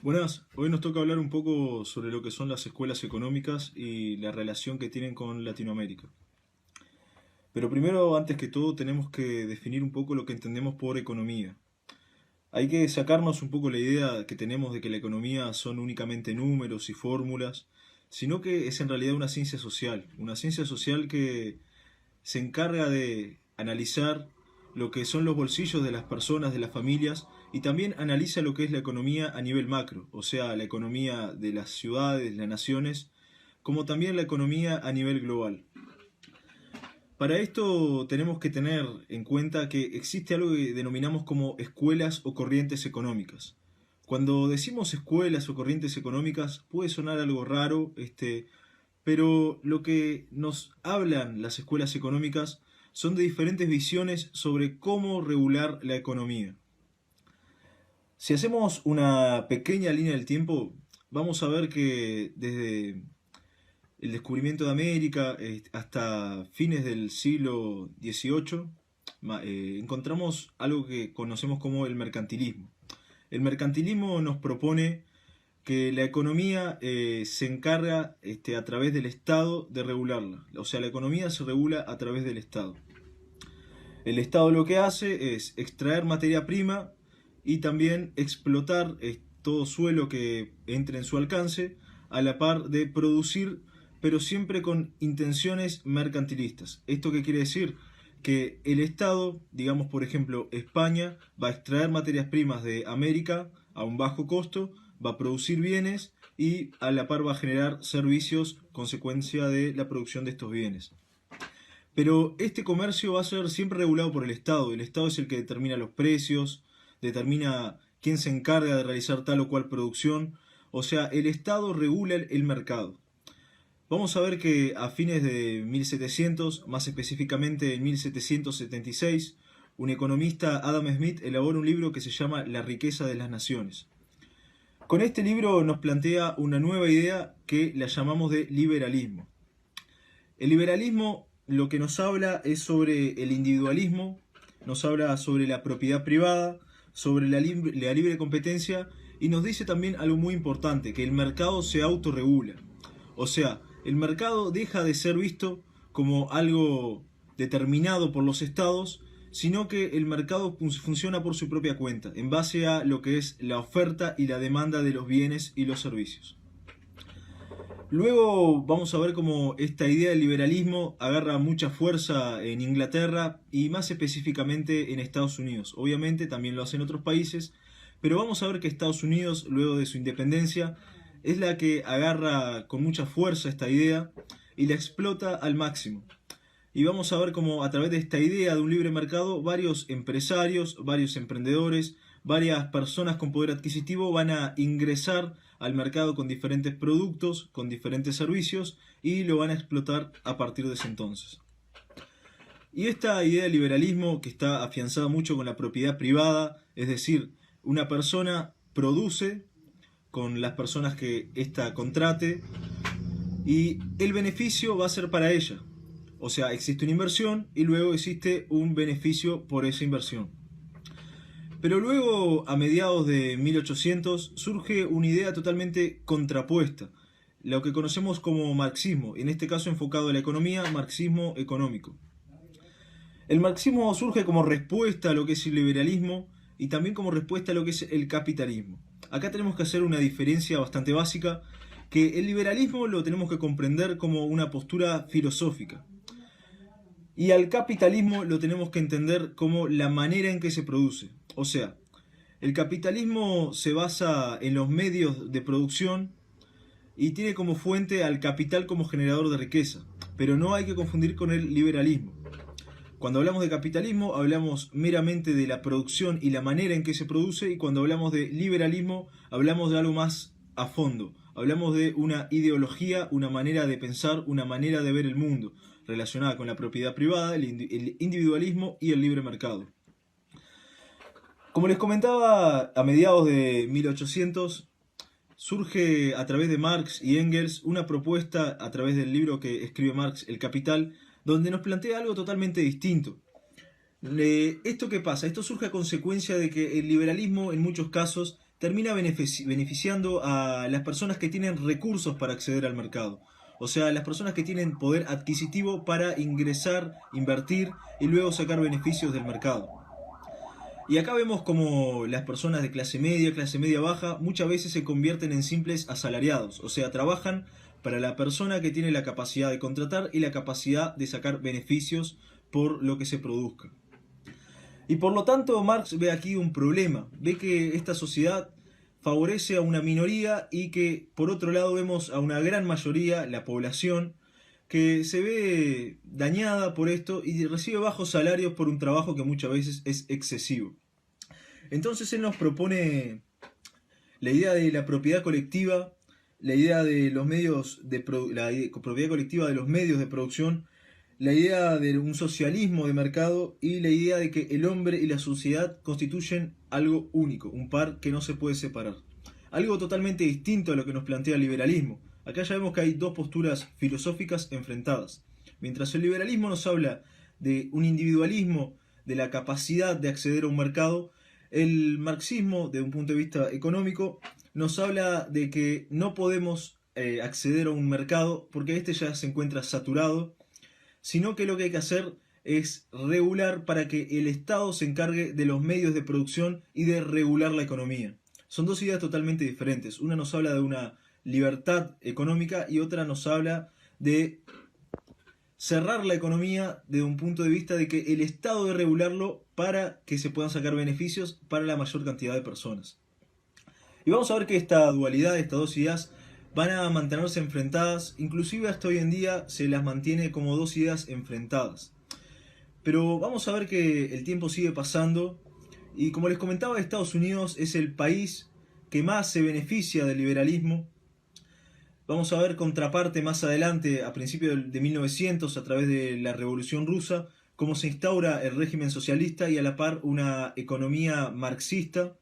Buenas, hoy nos toca hablar un poco sobre lo que son las escuelas económicas y la relación que tienen con Latinoamérica. Pero primero, antes que todo, tenemos que definir un poco lo que entendemos por economía. Hay que sacarnos un poco la idea que tenemos de que la economía son únicamente números y fórmulas, sino que es en realidad una ciencia social que se encarga de analizar lo que son los bolsillos de las personas, de las familias, y también analiza lo que es la economía a nivel macro, o sea, la economía de las ciudades, las naciones, como también la economía a nivel global. Para esto tenemos que tener en cuenta que existe algo que denominamos como escuelas o corrientes económicas. Cuando decimos escuelas o corrientes económicas puede sonar algo raro, pero lo que nos hablan las escuelas económicas son de diferentes visiones sobre cómo regular la economía. Si hacemos una pequeña línea del tiempo, vamos a ver que desde el descubrimiento de América hasta fines del siglo XVIII encontramos algo que conocemos como el mercantilismo. El mercantilismo nos propone que la economía se encarga a través del Estado de regularla. O sea, la economía se regula a través del Estado. El Estado lo que hace es extraer materia prima y también explotar todo suelo que entre en su alcance a la par de producir, pero siempre con intenciones mercantilistas. ¿Esto qué quiere decir? Que el Estado, digamos por ejemplo España, va a extraer materias primas de América a un bajo costo, va a producir bienes y a la par va a generar servicios consecuencia de la producción de estos bienes. Pero este comercio va a ser siempre regulado por el Estado. El Estado es el que determina los precios, determina quién se encarga de realizar tal o cual producción. O sea, el Estado regula el mercado. Vamos a ver que a fines de 1700, más específicamente en 1776, un economista, Adam Smith, elabora un libro que se llama La riqueza de las naciones. Con este libro nos plantea una nueva idea que la llamamos de liberalismo. El liberalismo lo que nos habla es sobre el individualismo, nos habla sobre la propiedad privada, sobre la libre competencia y nos dice también algo muy importante, que el mercado se autorregula. O sea, el mercado deja de ser visto como algo determinado por los estados, sino que el mercado funciona por su propia cuenta, en base a lo que es la oferta y la demanda de los bienes y los servicios. Luego vamos a ver cómo esta idea del liberalismo agarra mucha fuerza en Inglaterra y más específicamente en Estados Unidos. Obviamente también lo hacen otros países, pero vamos a ver que Estados Unidos, luego de su independencia, es la que agarra con mucha fuerza esta idea y la explota al máximo. Y vamos a ver cómo a través de esta idea de un libre mercado, varios empresarios, varios emprendedores, varias personas con poder adquisitivo van a ingresar al mercado con diferentes productos, con diferentes servicios y lo van a explotar a partir de ese entonces. Y esta idea de liberalismo que está afianzada mucho con la propiedad privada, es decir, una persona produce con las personas que ésta contrate y el beneficio va a ser para ella. O sea, existe una inversión y luego existe un beneficio por esa inversión. Pero luego, a mediados de 1800, surge una idea totalmente contrapuesta, lo que conocemos como marxismo, en este caso enfocado a la economía, marxismo económico. El marxismo surge como respuesta a lo que es el liberalismo y también como respuesta a lo que es el capitalismo. Acá tenemos que hacer una diferencia bastante básica, que el liberalismo lo tenemos que comprender como una postura filosófica. Y al capitalismo lo tenemos que entender como la manera en que se produce. O sea, el capitalismo se basa en los medios de producción y tiene como fuente al capital como generador de riqueza. Pero no hay que confundir con el liberalismo. Cuando hablamos de capitalismo hablamos meramente de la producción y la manera en que se produce, y cuando hablamos de liberalismo hablamos de algo más a fondo. Hablamos de una ideología, una manera de pensar, una manera de ver el mundo, relacionada con la propiedad privada, el individualismo y el libre mercado. Como les comentaba, a mediados de 1800 surge a través de Marx y Engels una propuesta a través del libro que escribe Marx, El Capital, donde nos plantea algo totalmente distinto. ¿Esto qué pasa? Esto surge a consecuencia de que el liberalismo en muchos casos termina beneficiando a las personas que tienen recursos para acceder al mercado. O sea, las personas que tienen poder adquisitivo para ingresar, invertir y luego sacar beneficios del mercado. Y acá vemos como las personas de clase media baja, muchas veces se convierten en simples asalariados. O sea, trabajan para la persona que tiene la capacidad de contratar y la capacidad de sacar beneficios por lo que se produzca. Y por lo tanto Marx ve aquí un problema, ve que esta sociedad favorece a una minoría y que por otro lado vemos a una gran mayoría, la población, que se ve dañada por esto y recibe bajos salarios por un trabajo que muchas veces es excesivo. Entonces él nos propone la idea de la propiedad colectiva, la idea de los medios de la propiedad colectiva de los medios de producción, la idea de un socialismo de mercado y la idea de que el hombre y la sociedad constituyen algo único, un par que no se puede separar. Algo totalmente distinto a lo que nos plantea el liberalismo. Acá ya vemos que hay dos posturas filosóficas enfrentadas. Mientras el liberalismo nos habla de un individualismo, de la capacidad de acceder a un mercado, el marxismo, de un punto de vista económico, nos habla de que no podemos acceder a un mercado porque este ya se encuentra saturado, sino que lo que hay que hacer es regular para que el Estado se encargue de los medios de producción y de regular la economía. Son dos ideas totalmente diferentes. Una nos habla de una libertad económica y otra nos habla de cerrar la economía desde un punto de vista de que el Estado debe regularlo para que se puedan sacar beneficios para la mayor cantidad de personas. Y vamos a ver que esta dualidad, estas dos ideas, van a mantenerse enfrentadas, inclusive hasta hoy en día se las mantiene como dos ideas enfrentadas. Pero vamos a ver que el tiempo sigue pasando y como les comentaba, Estados Unidos es el país que más se beneficia del liberalismo. Vamos a ver contraparte más adelante, a principios de 1900, a través de la Revolución Rusa, cómo se instaura el régimen socialista y a la par una economía marxista.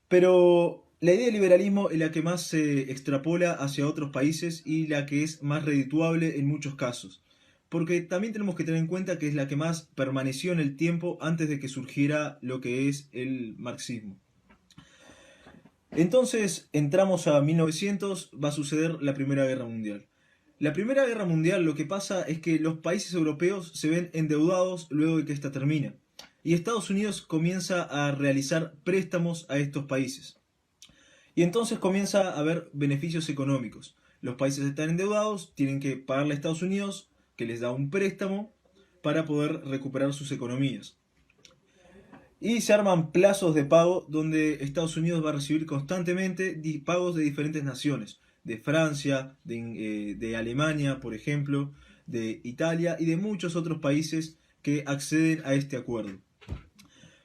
Pero la idea del liberalismo es la que más se extrapola hacia otros países y la que es más redituable en muchos casos. Porque también tenemos que tener en cuenta que es la que más permaneció en el tiempo antes de que surgiera lo que es el marxismo. Entonces entramos a 1900, va a suceder la Primera Guerra Mundial. La Primera Guerra Mundial lo que pasa es que los países europeos se ven endeudados luego de que esta termina. Y Estados Unidos comienza a realizar préstamos a estos países. Y entonces comienza a haber beneficios económicos. Los países están endeudados, tienen que pagarle a Estados Unidos, que les da un préstamo para poder recuperar sus economías. Y se arman plazos de pago donde Estados Unidos va a recibir constantemente pagos de diferentes naciones. De Francia, de Alemania, por ejemplo, de Italia y de muchos otros países que acceden a este acuerdo.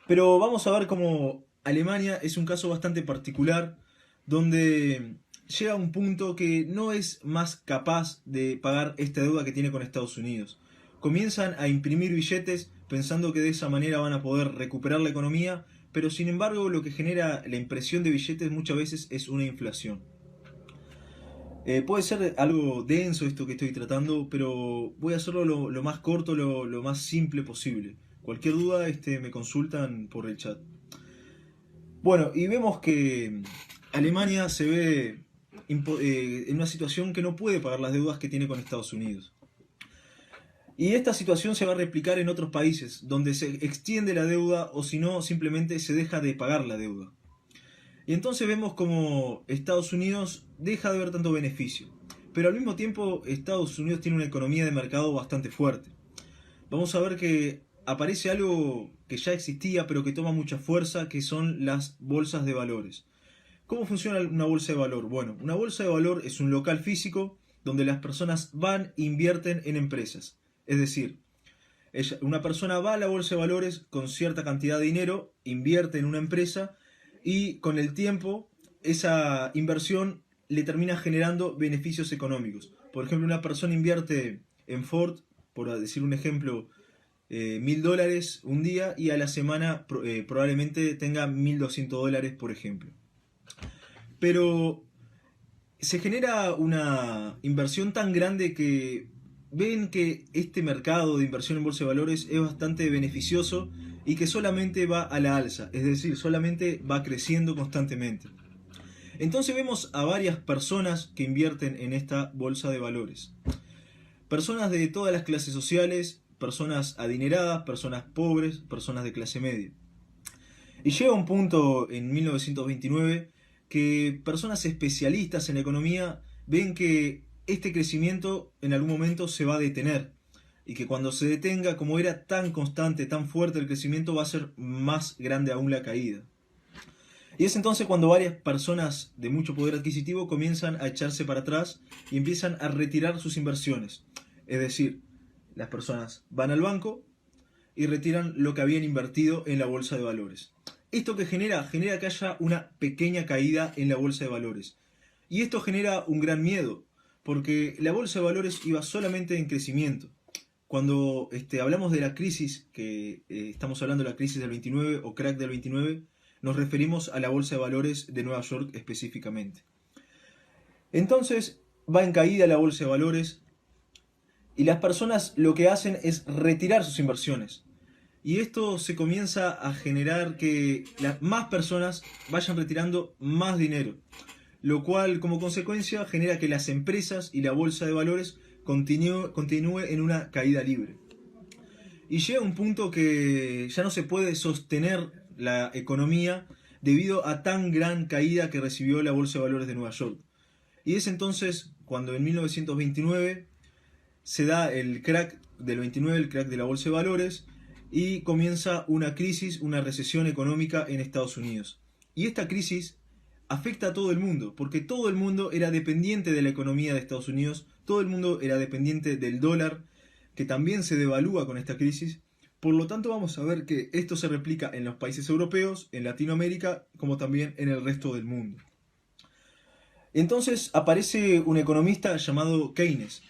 Pero vamos a ver cómo Alemania es un caso bastante particular, donde llega a un punto que no es más capaz de pagar esta deuda que tiene con Estados Unidos. Comienzan a imprimir billetes pensando que de esa manera van a poder recuperar la economía, pero sin embargo lo que genera la impresión de billetes muchas veces es una inflación. Puede ser algo denso esto que estoy tratando, pero voy a hacerlo lo más corto, lo más simple posible. Cualquier duda me consultan por el chat. Bueno, y vemos que Alemania se ve en una situación que no puede pagar las deudas que tiene con Estados Unidos. Y esta situación se va a replicar en otros países, donde se extiende la deuda o si no, simplemente se deja de pagar la deuda. Y entonces vemos como Estados Unidos deja de ver tanto beneficio. Pero al mismo tiempo Estados Unidos tiene una economía de mercado bastante fuerte. Vamos a ver que aparece algo que ya existía pero que toma mucha fuerza, que son las bolsas de valores. ¿Cómo funciona una bolsa de valor? Bueno, una bolsa de valor es un local físico donde las personas van e invierten en empresas. Es decir, una persona va a la bolsa de valores con cierta cantidad de dinero, invierte en una empresa y con el tiempo esa inversión le termina generando beneficios económicos. Por ejemplo, una persona invierte en Ford, por decir un ejemplo, $1.000 un día y a la semana probablemente tenga $1.200, por ejemplo. Pero se genera una inversión tan grande que ven que este mercado de inversión en bolsa de valores es bastante beneficioso y que solamente va a la alza, es decir, solamente va creciendo constantemente. Entonces vemos a varias personas que invierten en esta bolsa de valores. Personas de todas las clases sociales, personas adineradas, personas pobres, personas de clase media. Y llega un punto en 1929 que personas especialistas en la economía ven que este crecimiento en algún momento se va a detener y que cuando se detenga, como era tan constante, tan fuerte el crecimiento, va a ser más grande aún la caída. Y es entonces cuando varias personas de mucho poder adquisitivo comienzan a echarse para atrás y empiezan a retirar sus inversiones. Es decir, las personas van al banco y retiran lo que habían invertido en la bolsa de valores. ¿Esto que genera? Genera que haya una pequeña caída en la bolsa de valores. Y esto genera un gran miedo, porque la bolsa de valores iba solamente en crecimiento. Cuando hablamos de la crisis, que estamos hablando de la crisis del 29 o crack del 29, nos referimos a la bolsa de valores de Nueva York específicamente. Entonces va en caída la bolsa de valores y las personas lo que hacen es retirar sus inversiones. Y esto se comienza a generar que más personas vayan retirando más dinero, lo cual como consecuencia genera que las empresas y la bolsa de valores continúe en una caída libre. Y llega un punto que ya no se puede sostener la economía debido a tan gran caída que recibió la bolsa de valores de Nueva York. Y es entonces cuando en 1929 se da el crack del 29, el crack de la bolsa de valores, y comienza una crisis, una recesión económica en Estados Unidos. Y esta crisis afecta a todo el mundo, porque todo el mundo era dependiente de la economía de Estados Unidos, todo el mundo era dependiente del dólar, que también se devalúa con esta crisis. Por lo tanto, vamos a ver que esto se replica en los países europeos, en Latinoamérica, como también en el resto del mundo. Entonces aparece un economista llamado Keynes.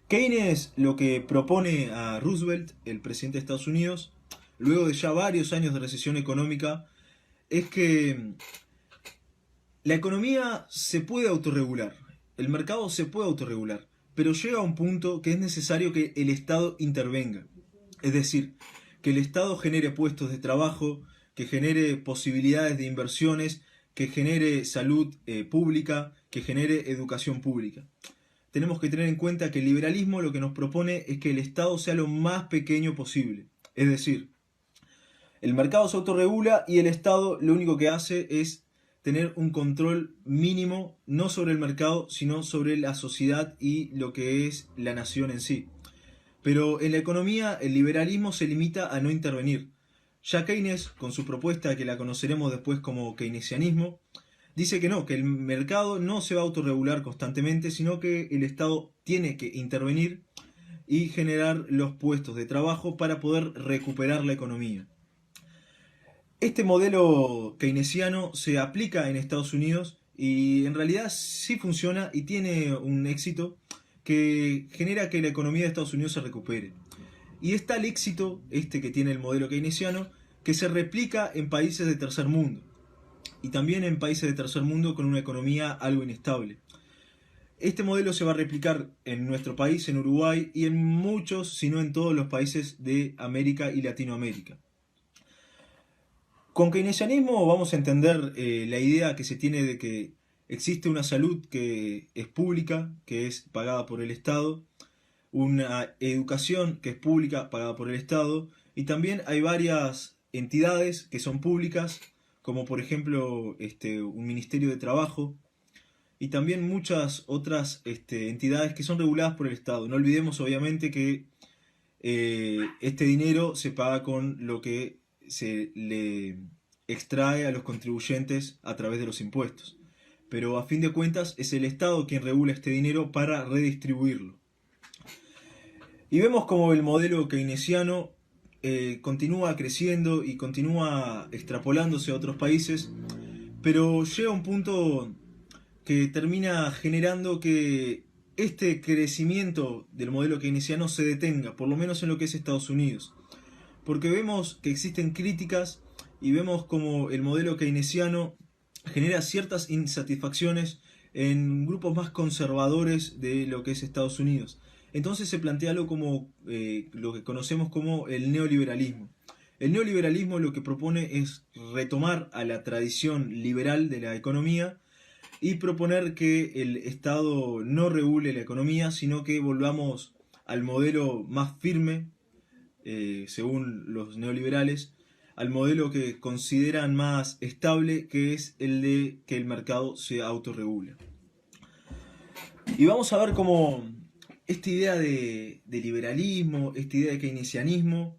Keynes lo que propone a Roosevelt, el presidente de Estados Unidos, luego de ya varios años de recesión económica, es que la economía se puede autorregular, el mercado se puede autorregular, pero llega a un punto que es necesario que el Estado intervenga. Es decir, que el Estado genere puestos de trabajo, que genere posibilidades de inversiones, que genere salud pública, que genere educación pública. Tenemos que tener en cuenta que el liberalismo lo que nos propone es que el Estado sea lo más pequeño posible. Es decir, el mercado se autorregula y el Estado lo único que hace es tener un control mínimo, no sobre el mercado, sino sobre la sociedad y lo que es la nación en sí. Pero en la economía el liberalismo se limita a no intervenir. Ya Keynes, con su propuesta que la conoceremos después como keynesianismo, dice que no, que el mercado no se va a autorregular constantemente, sino que el Estado tiene que intervenir y generar los puestos de trabajo para poder recuperar la economía. Este modelo keynesiano se aplica en Estados Unidos y en realidad sí funciona y tiene un éxito que genera que la economía de Estados Unidos se recupere. Y es tal éxito que tiene el modelo keynesiano que se replica en países de tercer mundo y también en países de tercer mundo con una economía algo inestable. Este modelo se va a replicar en nuestro país, en Uruguay, y en muchos, si no en todos los países de América y Latinoamérica. Con keynesianismo vamos a entender la idea que se tiene de que existe una salud que es pública, que es pagada por el Estado, una educación que es pública, pagada por el Estado, y también hay varias entidades que son públicas, como por ejemplo un Ministerio de Trabajo, y también muchas otras entidades que son reguladas por el Estado. No olvidemos obviamente que este dinero se paga con lo que se le extrae a los contribuyentes a través de los impuestos. Pero a fin de cuentas es el Estado quien regula este dinero para redistribuirlo. Y vemos como el modelo keynesiano continúa creciendo y continúa extrapolándose a otros países, pero llega un punto que termina generando que este crecimiento del modelo keynesiano se detenga, por lo menos en lo que es Estados Unidos. Porque vemos que existen críticas y vemos como el modelo keynesiano genera ciertas insatisfacciones en grupos más conservadores de lo que es Estados Unidos. Entonces se plantea algo como lo que conocemos como el neoliberalismo. El neoliberalismo lo que propone es retomar a la tradición liberal de la economía y proponer que el Estado no regule la economía, sino que volvamos al modelo más firme, según los neoliberales, al modelo que consideran más estable, que es el de que el mercado se autorregule. Y vamos a ver cómo esta idea de liberalismo, esta idea de keynesianismo,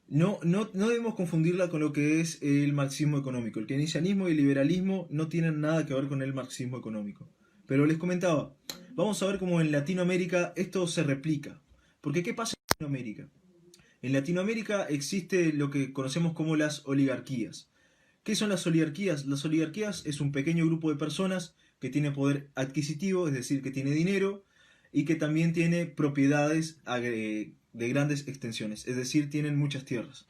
no debemos confundirla con lo que es el marxismo económico. El keynesianismo y el liberalismo no tienen nada que ver con el marxismo económico. Pero les comentaba, vamos a ver cómo en Latinoamérica esto se replica. Porque ¿qué pasa en Latinoamérica? En Latinoamérica existe lo que conocemos como las oligarquías. ¿Qué son las oligarquías? Las oligarquías es un pequeño grupo de personas que tiene poder adquisitivo, es decir, que tiene dinero y que también tiene propiedades de grandes extensiones, es decir, tienen muchas tierras.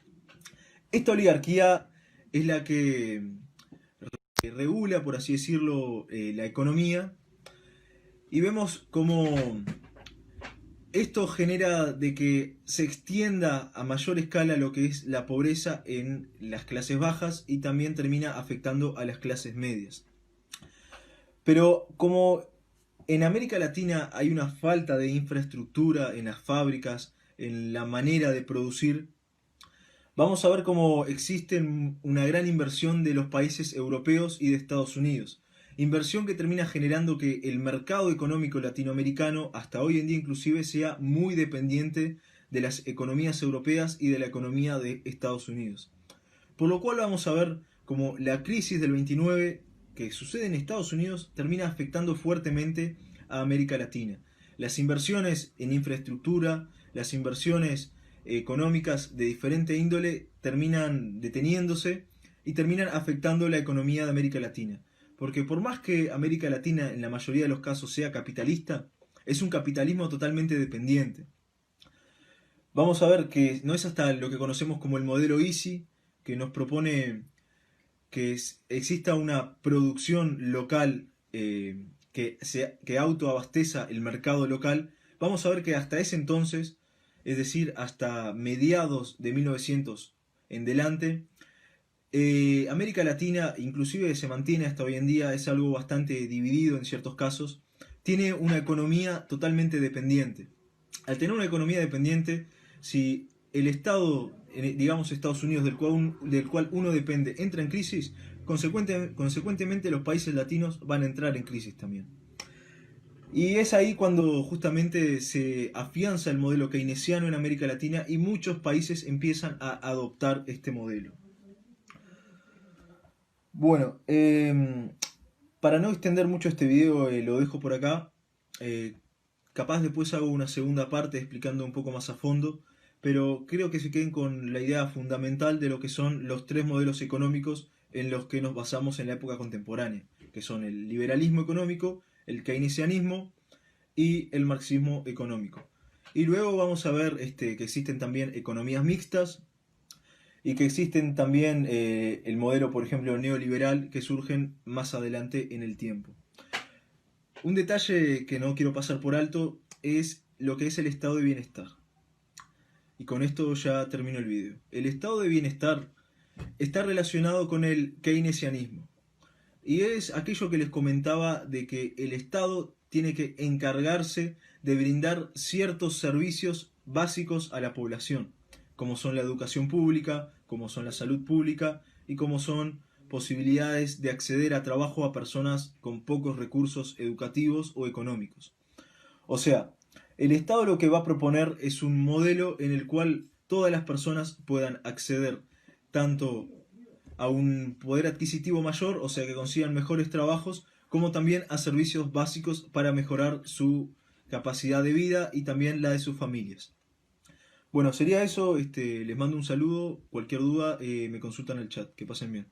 Esta oligarquía es la que regula, por así decirlo, la economía, y vemos cómo esto genera de que se extienda a mayor escala lo que es la pobreza en las clases bajas y también termina afectando a las clases medias. Pero como en América Latina hay una falta de infraestructura en las fábricas, en la manera de producir, vamos a ver cómo existe una gran inversión de los países europeos y de Estados Unidos. Inversión que termina generando que el mercado económico latinoamericano, hasta hoy en día inclusive, sea muy dependiente de las economías europeas y de la economía de Estados Unidos. Por lo cual vamos a ver cómo la crisis del 29 que sucede en Estados Unidos termina afectando fuertemente a América Latina. Las inversiones en infraestructura, las inversiones económicas de diferente índole terminan deteniéndose y terminan afectando la economía de América Latina. Porque por más que América Latina en la mayoría de los casos sea capitalista, es un capitalismo totalmente dependiente. Vamos a ver que no es hasta lo que conocemos como el modelo Easy, que nos propone que exista una producción local que autoabasteza el mercado local. Vamos a ver que hasta ese entonces, es decir, hasta mediados de 1900 en delante, América Latina, inclusive se mantiene hasta hoy en día, es algo bastante dividido en ciertos casos, tiene una economía totalmente dependiente. Al tener una economía dependiente, si el Estado, digamos Estados Unidos, del cual uno depende, entra en crisis, consecuentemente los países latinos van a entrar en crisis también. Y es ahí cuando justamente se afianza el modelo keynesiano en América Latina y muchos países empiezan a adoptar este modelo. Bueno, para no extender mucho este video, lo dejo por acá. Capaz después hago una segunda parte explicando un poco más a fondo, pero creo que se queden con la idea fundamental de lo que son los tres modelos económicos en los que nos basamos en la época contemporánea, que son el liberalismo económico, el keynesianismo y el marxismo económico. Y luego vamos a ver que existen también economías mixtas y que existen también el modelo, por ejemplo, neoliberal, que surgen más adelante en el tiempo. Un detalle que no quiero pasar por alto es lo que es el estado de bienestar. Y con esto ya termino el video. El estado de bienestar está relacionado con el keynesianismo. Y es aquello que les comentaba de que el Estado tiene que encargarse de brindar ciertos servicios básicos a la población, como son la educación pública, como son la salud pública y como son posibilidades de acceder a trabajo a personas con pocos recursos educativos o económicos. O sea, el Estado lo que va a proponer es un modelo en el cual todas las personas puedan acceder tanto a un poder adquisitivo mayor, o sea que consigan mejores trabajos, como también a servicios básicos para mejorar su capacidad de vida y también la de sus familias. Bueno, sería eso, les mando un saludo, cualquier duda me consultan en el chat, que pasen bien.